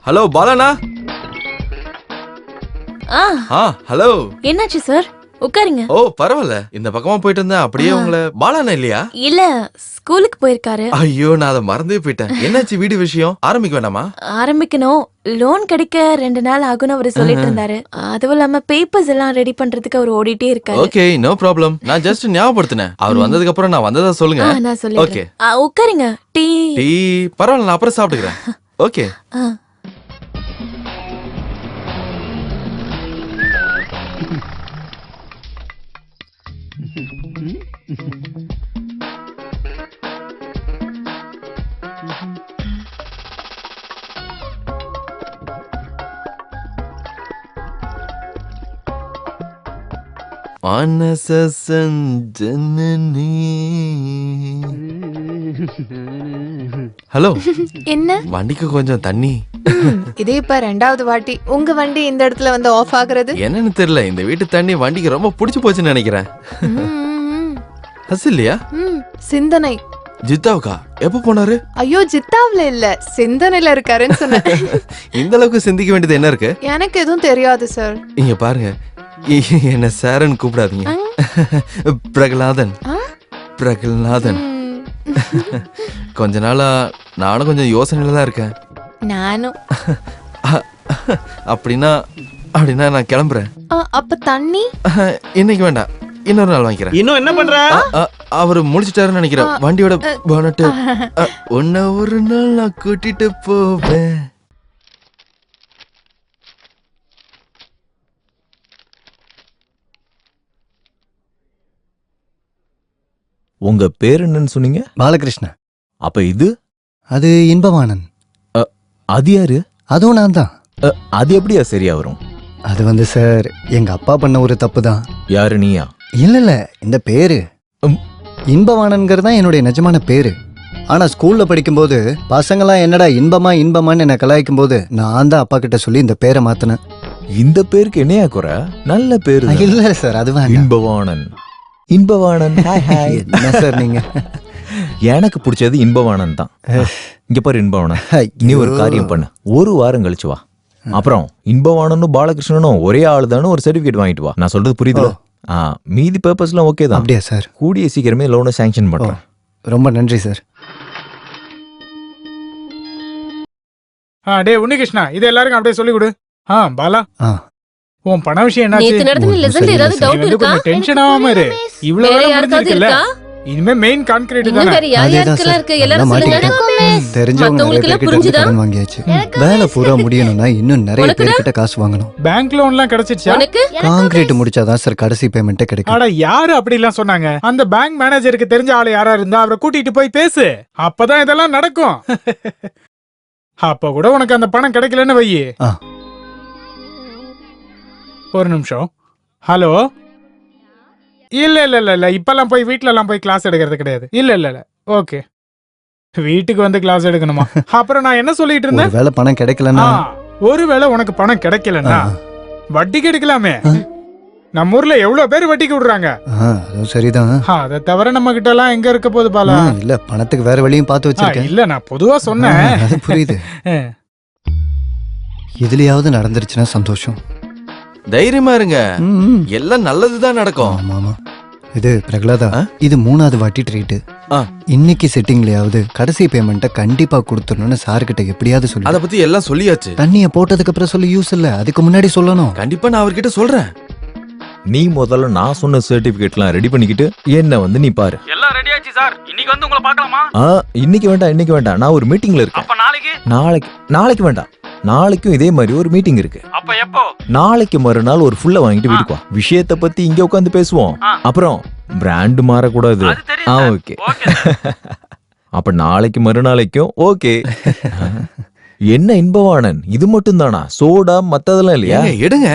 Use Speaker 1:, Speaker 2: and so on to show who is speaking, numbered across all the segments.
Speaker 1: Hello பாலனா. Hello.
Speaker 2: என்னாச்சு sir? உட்காருங்க.
Speaker 1: ஓ பரவாயில்ல, இந்த பக்கமா போயிட்டு இருந்தேன், அப்படியே உங்களை. பாலனா இல்லையா?
Speaker 2: இல்ல, ஸ்கூலுக்கு போயிருக்காரு.
Speaker 1: ஐயோ, நான் அதை மறந்தே போயிட்டேன். என்னாச்சு வீடு விஷயம்? ஆரம்பிக்க வேண்டாமா?
Speaker 2: ஆரம்பிக்கணும். லோன் கிடைக்க 2 நாள் ஆகும்னு அவரு சொல்லிட்டு இருந்தாரு. அதுவும் இல்லாம பேப்பர்ஸ் எல்லாம் ரெடி பண்றதுக்கு அவர் ஓடிட்டே இருக்காரு.
Speaker 1: Okay, no problem. நான் ஜஸ்ட் ஞாபகப்படுத்தினேன். அவர் வந்ததுக்கு அப்புறம் நான் வந்ததா சொல்லுங்க.
Speaker 2: நான் சொல்லிடுறேன். உட்காருங்க. டீ
Speaker 1: டீ பரவாயில்ல, நான் அப்புறம் சாப்பிட்டுக்கிறேன். ஓகே. ஹலோ.
Speaker 2: என்ன?
Speaker 1: வண்டிக்கு கொஞ்சம் தண்ணி.
Speaker 3: இது இப்ப 2வது வாட்டி உங்க வண்டி இந்த இடத்துல வந்து ஆஃப் ஆகுறது.
Speaker 1: என்னன்னு தெரியல, இந்த வீட்டு தண்ணி வண்டிக்கு ரொம்ப பிடிச்சு போச்சுன்னு நினைக்கிறேன். இல்லையா?
Speaker 3: சிந்தனை.
Speaker 1: ஜித்தாவுக்கா? எப்ப போனாரு?
Speaker 3: ஐயோ, ஜித்தாவுல இல்ல, சிந்தனையில இருக்காருன்னு சொன்னேன்.
Speaker 1: இந்த அளவுக்கு சிந்திக்க வேண்டியது என்ன இருக்கு?
Speaker 3: எனக்கு எதுவும் தெரியாது சார்.
Speaker 1: இங்க பாருங்க, என்ன சாரன் கூப்பிடாதீங்க. பிரகலாதன். பிரகலாதன். கொஞ்ச நாளா நானும் கொஞ்சம் யோசனையில தான் இருக்கேன்.
Speaker 3: நானும்.
Speaker 1: அப்படின்னா நான் கிளம்புறேன்.
Speaker 3: அப்ப தண்ணி
Speaker 1: இன்னைக்கு வேண்டாம், இன்னொரு நாள் வாங்கிக்கிறேன்.
Speaker 4: இன்னும் என்ன பண்ற?
Speaker 1: அவரு முடிச்சிட்டாருன்னு நினைக்கிறேன். வண்டியோட போனட்டு. உன்ன ஒரு நாள் நான் கூட்டிட்டு போவேன்.
Speaker 5: உங்க பேர் என்னன்னு சொன்னீங்க?
Speaker 6: பாலகிருஷ்ணன்.
Speaker 5: அப்ப இது?
Speaker 6: அது இன்பவாணன்.
Speaker 5: அது யாரு?
Speaker 6: அதுவும் நான் தான்.
Speaker 5: அது எப்படியா சரியா வரும்?
Speaker 6: அது சார், எங்க அப்பா பண்ண ஒரு தப்பு தான்.
Speaker 5: யாரு, நீயா?
Speaker 6: இல்ல, இந்த பேரு இன்பவாணன்கிறது தான் என்னுடைய நிஜமான பேரு. ஆனா ஸ்கூல்ல படிக்கும்போது பசங்களாம் என்னடா இன்பமான்னு என்ன கலாய்க்கும் போது நான் தான் அப்பா கிட்ட சொல்லி இந்த பேரை மாத்தினேன்.
Speaker 5: இந்த பேருக்கு என்னையா குறை? நல்ல பேரு.
Speaker 6: இல்ல சார், அது
Speaker 5: இன்பவாணன். இன்பவாணன்.
Speaker 6: என்ன சார் நீங்க?
Speaker 5: எனக்கு பிடிச்சது இன்பவாணன் தான். இங்க பாரு இன்பவாணன், நீ ஒரு காரியம் பண்ணு, ஒரு வாரம் கழிச்சு வா. அப்புறம் இன்பவாணனும் பாலகிருஷ்ணனும் ஒரே ஆளுதானு ஒரு சர்டிபிகேட் வாங்கிட்டு வா. நான் சொல்றது புரியுது? மீதி பேப்பர்ஸ்லாம் ஓகே தான்.
Speaker 6: அப்படியா சார்?
Speaker 5: கூடிய சீக்கிரமே லோனை சாங்ஷன் பண்றேன்.
Speaker 6: ரொம்ப நன்றி சார்.
Speaker 4: டே உன்னிகிருஷ்ணா, இது எல்லாருக்கும் அப்படியே சொல்லி கொடு. பாலா, உன் பண விஷயம் என்னாச்சு? டென்ஷன் ஆகாம இரு. இவ்வளவு வேலை முடிஞ்சிருக்குல்ல, இனிமே மெயின் கான்கிரீட் தானே.
Speaker 6: தெரிஞ்சவங்க வாங்கியாச்சு. வேலை பூரா முடியணும்னா இன்னும் நிறைய பேர்கிட்ட காசு வாங்கணும்.
Speaker 4: பேங்க் லோன் எல்லாம் கிடைச்சிருச்சா?
Speaker 6: கான்கிரீட் முடிச்சாதான் சார் கடைசி பேமெண்ட் கிடைக்கும்.
Speaker 4: அட, யாரு அப்படி எல்லாம் சொன்னாங்க? அந்த பேங்க் மேனேஜருக்கு தெரிஞ்ச ஆளு யாரா இருந்தா அவரை கூட்டிட்டு போய் பேசு, அப்பதான் இதெல்லாம் நடக்கும். அப்ப கூட உனக்கு அந்த பணம் கிடைக்கலன்னு வை. ஒரு நிமிஷம். ஹலோ. இல்ல இப்பெல்லாம் போய் வீட்ல எல்லாம் போய் கிளாஸ் எடுக்கிறது கிடையாது. இல்ல ஓகே, வீட்டுக்கு வந்து கிளாஸ் எடுக்கணுமா? அப்புறம் நான் என்ன சொல்லிட்டு இருந்தேன்?
Speaker 6: வேலை பணம் கிடைக்கலன்னா,
Speaker 4: ஒருவேளை உனக்கு பணம் கிடைக்கலன்னா வட்டிக்கு எடுக்கலாமே. நம்ம ஊர்ல எவ்வளவு பேர் வட்டிக்கு விடுறாங்க.
Speaker 6: சரிதான்.
Speaker 4: அதை தவிர நம்ம கிட்ட எல்லாம் எங்க இருக்க போது பாலா?
Speaker 6: இல்ல, பணத்துக்கு வேற வழியும் பார்த்து வச்சிருக்கேன்.
Speaker 4: இல்ல, நான் பொதுவா சொன்னேன்.
Speaker 6: புரியுது. இதுலயாவது நடந்துருச்சுன்னா சந்தோஷம்.
Speaker 1: தைரியமா இருங்க, எல்லாம் நல்லதுதான் நடக்கும்.
Speaker 6: ஆமா. இது பிரகலாதா, இது 3வது வாட்டி ட்ரீட். இன்னைக்கு செட்டிங்லயாவது கடைசி பேமெண்ட்டை கண்டிப்பா கொடுத்துடணும்னு சார் கிட்ட எப்படியாவது சொல்லி.
Speaker 1: அத பத்தி எல்லாம் சொல்லியாச்சு.
Speaker 6: தண்ணிய போட்டதுக்கு அப்புறம் சொல்லி யூஸ் இல்ல, அதுக்கு முன்னாடி சொல்லணும்.
Speaker 1: கண்டிப்பா நான் அவர்கிட்ட சொல்றேன்.
Speaker 5: நீ முதல்ல நான் சொன்ன சர்டிபிகேட்லாம் ரெடி பண்ணிக்கிட்டு என்ன வந்து நீ பாரு.
Speaker 4: எல்லாம் ரெடி ஆச்சு சார். இன்னைக்கு வந்து உங்களை பார்க்கலாமா?
Speaker 5: இன்னைக்கு வேண்டாம், நான் ஒரு மீட்டிங்ல இருக்கேன்.
Speaker 4: அப்ப
Speaker 5: நாளைக்கு வேண்டாம். நாளைக்கும் இதே மாதிரி ஒரு மீட்டிங் இருக்கு.
Speaker 4: அப்ப எப்போ?
Speaker 5: நாளைக்கு மறுநாள் ஒரு ஃபுல்ல வாங்கிட்டு வீட்டுக்கு வா. விஷயத்தை பத்தி இங்க உட்காந்து பேசுவோம். அப்புறம் பிராண்ட் மாறக்கூடாது. ஓகே. அப்ப நாளைக்கு மறுநாளைக்கும் ஓகே. என்ன இன்பவாணன், இது மட்டும் தானா? சோடா மத்ததெல்லாம் இல்லையா?
Speaker 1: எடுங்க.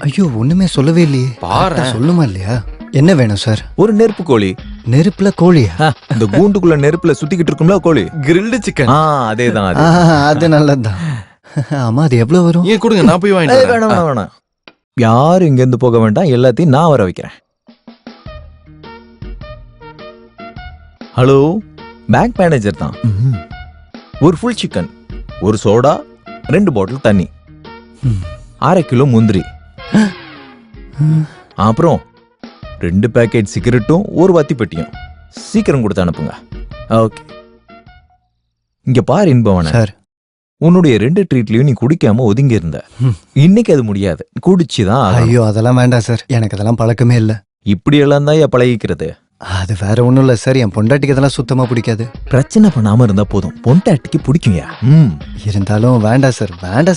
Speaker 6: ஐயோ, ஒண்ணுமே சொல்லவே இல்லையே. பாரு, சொல்லுமா இல்லையா? என்ன வேணும் சார்?
Speaker 5: ஒரு நெருப்பு கோழி.
Speaker 6: நெருப்புல கோழியா?
Speaker 5: இந்த கூண்டுக்குள்ள நெருப்புல சுத்திக்கிட்டு இருக்கும்ல கோழி.
Speaker 1: Grilled chicken.
Speaker 5: அதேதான்.
Speaker 6: அது நல்லதுதான். ஆமா, அது எவ்வளவு வரும்?
Speaker 1: ஏன் கொடுங்க, நான் போய் வாங்கிட்டு வரேன்.
Speaker 5: வேணாம். யாரும் இங்க இருந்து போக வேண்டாம், எல்லாத்தையும் நான் வர வைக்கிறேன். ஹலோ, பேங்க் மேனேஜர் தான். ஒரு ஃபுல் சிக்கன், ஒரு சோடா, 2 பாட்டில் தண்ணி,
Speaker 6: ம்.
Speaker 5: 1/2 கிலோ முந்திரி, அப்புறம் 2 பேக்கெட் சிகரெட்டும் 1 வத்தி பெட்டியும். சீக்கிரம் கொடுத்து அனுப்புங்க. ஓகே. இங்க பாரு இன்பவன,
Speaker 6: சார்
Speaker 5: உன்னுடைய 2 ட்ரீட்லயும் நீ குடிக்காம ஒதுங்கி இருந்த.
Speaker 6: ம்.
Speaker 5: இன்னைக்கு அது முடியாது, குடிச்சுதான் ஆகணும்.
Speaker 6: ஐயோ அதெல்லாம் வேண்டாம் சார், எனக்கு அதெல்லாம் பழக்கமே இல்லை.
Speaker 5: இப்படி எல்லாம் தான் பழகிக்கிறது.
Speaker 6: அது வேற ஒண்ணும் இல்ல சார், என் பொண்டாட்டிக்கு அதெல்லாம் சுத்தமா பிடிக்காது.
Speaker 5: பிரச்சனை பண்ணாம இருந்தா போதும், பொண்டாட்டிக்கு பிடிக்கும்யா.
Speaker 6: இருந்தாலும் வேண்டாம்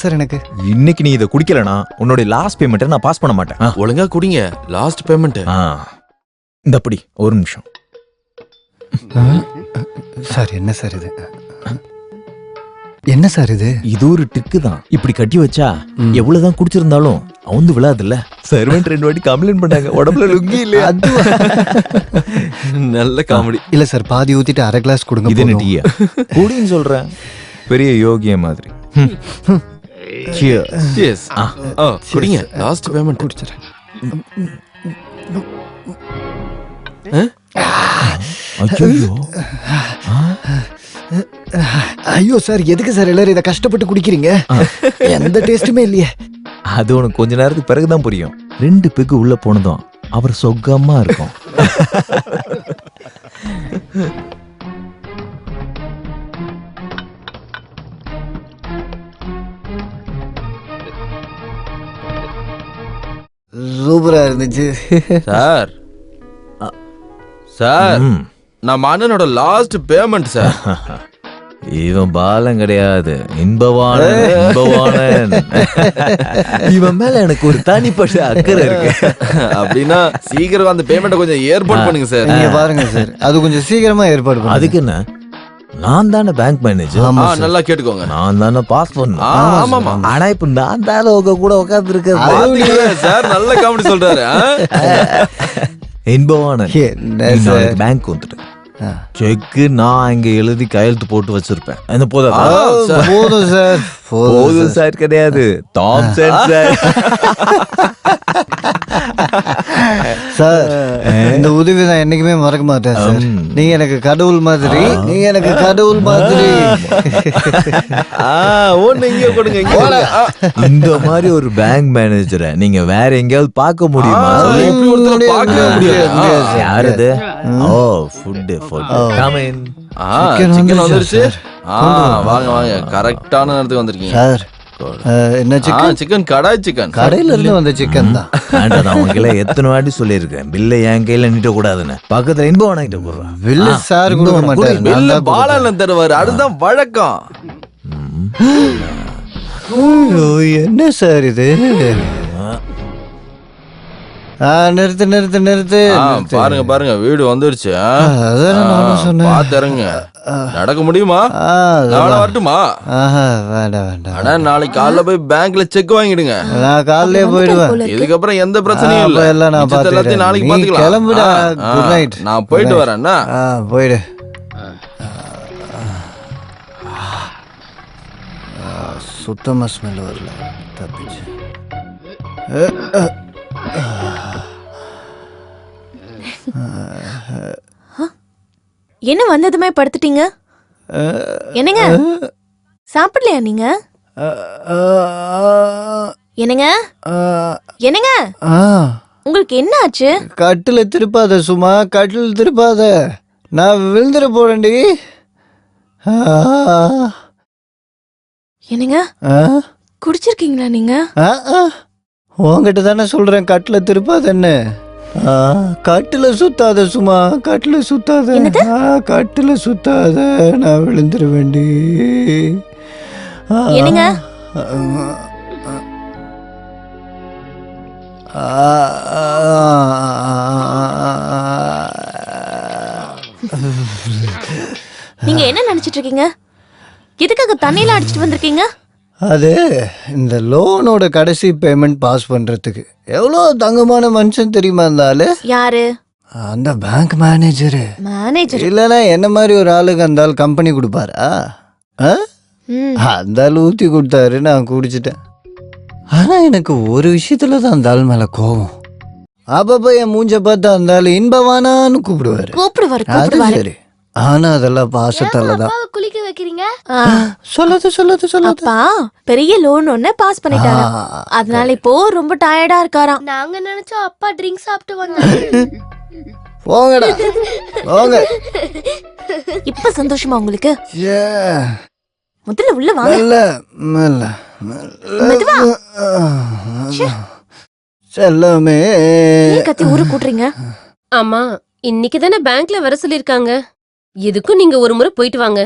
Speaker 6: சார் எனக்கு.
Speaker 5: இன்னைக்கு நீ இதை குடிக்கலனா உன்னுடைய லாஸ்ட் பேமெண்ட்டை நான் பாஸ் பண்ண மாட்டேன்.
Speaker 1: ஒழுங்கா குடிங்க, லாஸ்ட் பேமெண்ட்.
Speaker 5: இந்த அப்படி ஒரு நிமிஷம்.
Speaker 6: சார் என்ன சார் இது? என்ன சார் இது?
Speaker 5: இது ஒரு ட்ரிக்கு தான். இப்படி கட்டி வச்சா எவ்வளவுதான் குடிச்சிருந்தாலும் அவுந்து விழாதுல்ல. சர்வெண்ட் 2 வாட்டி கம்ப்ளைண்ட் பண்ணாங்க, உடம்புல லுங்கி இல்ல.
Speaker 1: நல்ல காமெடி.
Speaker 6: இல்ல சார், பாதி ஊத்திட்டு 1/2 கிளாஸ் கொடுங்க.
Speaker 5: இது என்ன டீயா? குடின்னு சொல்றேன், பெரிய யோகிய மாதிரி.
Speaker 1: Cheers. குடிங்க, லாஸ்ட் பேமெண்ட்.
Speaker 6: குடிச்சிடுறேன்.
Speaker 5: ஐயோ
Speaker 6: ஐயோ சார், எதுக்கு சார் எல்லாரும் இதை கஷ்டப்பட்டு குடிக்கிறீங்க? எந்த டேஸ்டுமே இல்லையே.
Speaker 5: அது உனக்கு கொஞ்ச நேரத்துக்கு பிறகுதான் புரியும். 2 பெக்கு உள்ள போனதும் அவர் சொக்கமா இருக்கும்.
Speaker 6: சூப்பரா இருந்துச்சு
Speaker 1: சார். சார், நம்ம அண்ணனோட லாஸ்ட் பேமெண்ட் சார்.
Speaker 5: இவன் பாலம் கிடையாது, இன்பவாணன். இவன் மேல எனக்கு ஒரு தனிப்பட்ட அக்கறை இருக்கு.
Speaker 1: அப்படின்னா சீக்கிரம் அந்த பேமெண்ட்டை கொஞ்சம் ஏற்பாடு பண்ணுங்க சார்.
Speaker 6: நீங்க பாருங்க சார், அது கொஞ்சம் சீக்கிரமா ஏற்பாடு பண்ணுங்க.
Speaker 5: அதுக்கு என்ன, நான் தானே பேங்க் மேனேஜர்.
Speaker 1: நல்லா கேட்டுக்கோங்க.
Speaker 5: நான் தானே பாஸ் பண்ணேன்.
Speaker 1: ஆமாமா.
Speaker 5: ஆனா இப்ப நான் தானே உங்க கூட உட்கார்ந்து இருக்கேன்.
Speaker 1: சார் நல்ல காமெடி சொல்றாரு.
Speaker 5: இன்பவாணன்,
Speaker 6: என்ன சார்?
Speaker 5: பேங்க் வந்துட்டு செக்கு நான் இங்க எழுதி கையெழுத்து போட்டு வச்சிருப்பேன். என்ன போதும்
Speaker 6: சார்,
Speaker 5: போதும் சார் கிடையாது, தாம்சன் சார்.
Speaker 6: சார் இந்த உதவி நான் என்னைக்குமே மறக்க மாட்டேன் சார். நீங்க எனக்கு கடவுள் மாதிரி, நீங்க எனக்கு கடவுள் மாதிரி.
Speaker 1: ஒண்ணு இங்க கொடுங்க, இங்க கொடுங்க.
Speaker 5: இந்த மாதிரி ஒரு பேங்க் மேனேஜரை நீங்க வேற எங்கேயாவது பார்க்க முடியுமா?
Speaker 1: இப்படி ஒருத்தரை பார்க்கவே முடியாது.
Speaker 5: யாரு இது? ஓ, ஃபுட் கம் இன்.
Speaker 1: சிக்கன் வந்துருச்சு. வாங்க வாங்க, கரெக்டான நேரத்துக்கு வந்திருக்கீங்க
Speaker 6: சார். என்ன சிக்கன்?
Speaker 1: சிக்கன், கடாய் சிக்கன்.
Speaker 6: கடையில இருந்து வந்த சிக்கன் தான்.
Speaker 5: நான் உங்களை எத்தனை வாட்டி சொல்லியிருக்கேன், பில்லை என் கையில நீட்ட கூடாதுன்னு. பக்கத்துல இன்பவாணன் கிட்ட போடுறேன்.
Speaker 6: வில்லு சார் கொடுக்க மாட்டாரு,
Speaker 1: பில்லு பாலாளன் தருவாரு, அதுதான் வழக்கம்.
Speaker 6: என்ன சார் இது? நிறுத்து நிறுத்து நிறுத்து.
Speaker 1: பாருங்க பாருங்க, வீடு வந்துருச்சு.
Speaker 6: அதான் நானும் சொன்னேன்.
Speaker 1: பாத்து இறங்க. நடக்க முடியுமா? நாளை வரட்டுமா?
Speaker 6: வேண்டாம் வேண்டாம்.
Speaker 1: ஆனா நாளைக்கு காலைல போய் பேங்க்ல செக் வாங்கிடுங்க.
Speaker 6: நான் காலையிலே போயிடுவேன்.
Speaker 1: இதுக்கப்புறம் எந்த பிரச்சனையும் இல்ல.
Speaker 6: எல்லாம் நான்
Speaker 1: எல்லாத்தையும் நாளைக்கு பாத்துக்கலாம்.
Speaker 6: கிளம்புடா. Good night.
Speaker 1: நான் போயிட்டு வரேன்னா
Speaker 6: போயிடு. சுத்தமா ஸ்மெல் வரல, தப்பிச்சு.
Speaker 2: என்ன வந்ததுமே படுத்துட்டீங்க? என்னங்க சாப்பிடலையா நீங்க? என்னங்க என்னங்க உங்களுக்கு என்ன ஆச்சு?
Speaker 6: கட்டில திருப்பாத சும்மா, கட்டில் திருப்பாத. நான் விழுந்துட போறேன்டி.
Speaker 2: என்னங்க குடிச்சிருக்கீங்களா நீங்க?
Speaker 6: உங்ககிட்ட தானே சொல்றேன் கட்டில திருப்பாதன்னு. கட்டில சுத்தாத சும்மா, கட்டில சுத்தாத. கட்டில சுத்தாத, நான் விழுந்துட வேண்டி.
Speaker 2: என்னங்க நீங்க என்ன நினைச்சிட்டு இருக்கீங்க? எதுக்காக தண்ணியில அடிச்சிட்டு வந்திருக்கீங்க?
Speaker 6: அது இந்த லோனோட கடைசி பேமெண்ட் பாஸ் பண்றதுக்கு. எவ்வளோ தங்கமான மனுஷன் தெரியுமா இருந்தாலு?
Speaker 2: யாரு?
Speaker 6: அந்த பேங்க் மேனேஜரு.
Speaker 2: மேனேஜர்
Speaker 6: இல்லைன்னா என்ன மாதிரி ஒரு ஆளுக்கு அந்த ஆள் கம்பெனி கொடுப்பாரா? அந்த ஆள் ஊற்றி கொடுத்தாரு, நான் குடிச்சிட்டேன். ஆனா எனக்கு ஒரு விஷயத்துல தான் அந்த ஆள் மேல கோவம். அப்பப்ப என் மூஞ்ச பார்த்து அந்த ஆள் இன்பவானான்னு கூப்பிடுவாரு.
Speaker 2: கூப்பிடுவாரு
Speaker 6: அது சரி. ஆனா அதெல்லாம் பாசத்தால தான்.
Speaker 7: குளிக்க வைக்கிறீங்க?
Speaker 6: சொல்லாது
Speaker 2: அப்பா பெரிய லோன் ஒண்ணு பாஸ் பண்ணிட்டாரு. அதனால இப்போ ரொம்ப டயர்டா இருக்காராம்.
Speaker 7: நாங்க நினைச்சோம் அப்பா ட்ரிங்க் சாப்பிட்டு வந்தாங்க.
Speaker 6: போங்கடா போங்க.
Speaker 2: இப்ப சந்தோஷமா உங்களுக்கு?
Speaker 6: ஏ,
Speaker 2: முதல்ல உள்ள வாங்க.
Speaker 6: மெல்ல மெல்ல
Speaker 2: மெதுவா.
Speaker 6: செல்லமே.
Speaker 2: ஏன் கத்தி ஊரு கூட்டுறீங்க?
Speaker 8: ஆமா, இன்னைக்கு தானே பேங்க்ல வர சொல்லிருக்காங்க. எதுக்கும் நீங்க ஒரு முறை போயிட்டு வாங்க.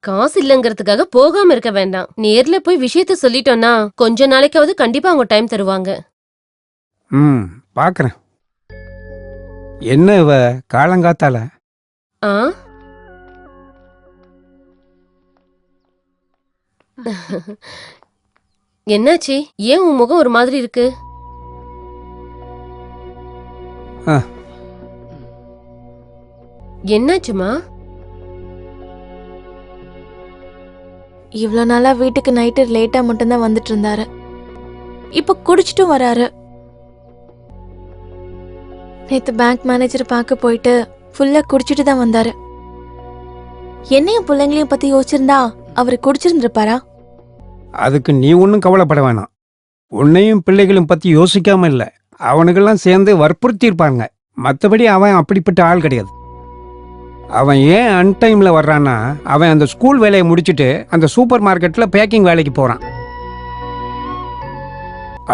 Speaker 8: காசு இல்லங்கிறதுக்காக போகாம இருக்க வேண்டாம். நேர்ல போய் விஷயத்த சொல்லிட்டோம்னா கொஞ்ச நாளைக்காவது கண்டிப்பா அவங்க டைம் தருவாங்க.
Speaker 9: பாக்குறேன். என்ன இவ காலங்காத்தால?
Speaker 8: ஆ என்னாச்சு? ஏன் உன் முகம் ஒரு மாதிரி இருக்கு? என்னாச்சுமா?
Speaker 2: இவ்ளோ நாளா வீட்டுக்கு நைட்டு லேட்டா மட்டும்தான் வந்துட்டு இருந்தாரு. இப்ப குடிச்சிட்டும் வராரு. நேத்து பேங்க் மேனேஜர் பார்க்க போயிட்டு ஃபுல்லா குடிச்சிட்டு தான் வந்தாரு. என்னையும் பிள்ளைங்களையும் பத்தி யோசிச்சிருந்தா அவரு குடிச்சிருந்திருப்பாரா?
Speaker 9: அதுக்கு நீ ஒன்றும் கவலைப்பட வேணாம். உன்னையும் பிள்ளைகளும் பத்தி யோசிக்காம இல்ல, அவனுக்கெல்லாம் சேர்ந்து வற்புறுத்தியிருப்பாங்க. மற்றபடி அவன் அப்படிப்பட்ட ஆள் கிடையாது. அவன் ஏன் அன்டைம்ல வர்றான்னா, அவன் அந்த ஸ்கூல் வேலையை முடிச்சுட்டு அந்த சூப்பர் மார்க்கெட்ல பேக்கிங் வேலைக்கு போறான்.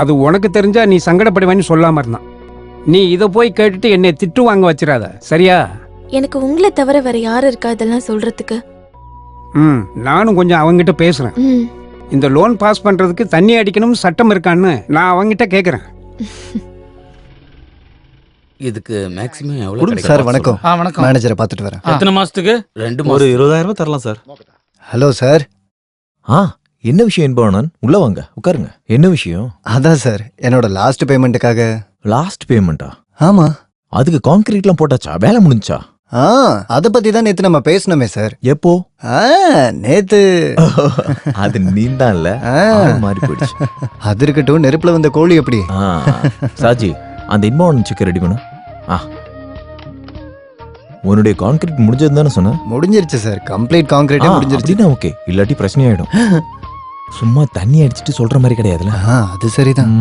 Speaker 9: அது உனக்கு தெரிஞ்சா நீ சங்கடப்படுவேன்னு சொல்லாம இருந்தான். நீ இதை போய் கேட்டுட்டு என்னை திட்டு வாங்க வச்சிடாத, சரியா?
Speaker 2: எனக்கு உங்களை தவிர வேற யாரு இருக்கா இதெல்லாம் சொல்றதுக்கு?
Speaker 9: நானும் கொஞ்சம் அவங்கிட்ட பேசுறேன். இந்த லோன் பாஸ் பண்றதுக்கு தண்ணி அடிக்கணும் சட்டம் இருக்கான்னு நான் அவங்கிட்ட கேக்குறேன்.
Speaker 10: இதுக்கு மேக்ஸிமம் எவ்வளவு
Speaker 6: கொடுங்க
Speaker 10: கிடைக்கும்?
Speaker 6: சார். வணக்கம்.
Speaker 4: வணக்கம்.
Speaker 6: மேனேஜரை பார்த்துட்டு வரேன்.
Speaker 4: எத்தனை மாசத்துக்கு?
Speaker 10: 2
Speaker 1: ஒரு
Speaker 10: மாசம்.
Speaker 1: 20,000 தரலாம் சார்.
Speaker 6: Hello sir.
Speaker 5: என்ன விஷயம் என்பவனன்? உள்ள வாங்க, உட்காருங்க. என்ன விஷயம்?
Speaker 6: அதான் சார், என்னோட லாஸ்ட் பேமெண்ட்டுக்காக.
Speaker 5: லாஸ்ட் பேமெண்டா?
Speaker 6: ஆமா.
Speaker 5: அதுக்கு கான்கிரீட்லாம் போட்டாச்சா? வேலை முடிஞ்சா?
Speaker 6: அத பத்தி தான் நேத்து நம்ம பேசணுமே சார்.
Speaker 5: எப்போ?
Speaker 6: நேத்து.
Speaker 5: அது நீந்தான்ல, மாறி போயிடுச்சு.
Speaker 6: அது இருக்கட்டும், நெருப்புல வந்த கோழி எப்படி?
Speaker 5: சாஜி, அந்த இன்பார்ன் செக் ரெடி பண்ணு. உன்னுடைய கான்கிரீட் முடிஞ்சது தானே சொன்ன?
Speaker 6: முடிஞ்சிருச்சு சார், கம்ப்ளீட் கான்கிரீட்டே முடிஞ்சிருச்சு.
Speaker 5: ஓகே, இல்லாட்டி பிரச்சனை ஆயிடும். சும்மா தண்ணி அடிச்சிட்டு சொல்ற மாதிரி கிடையாதுல்ல.
Speaker 6: அது சரிதான்.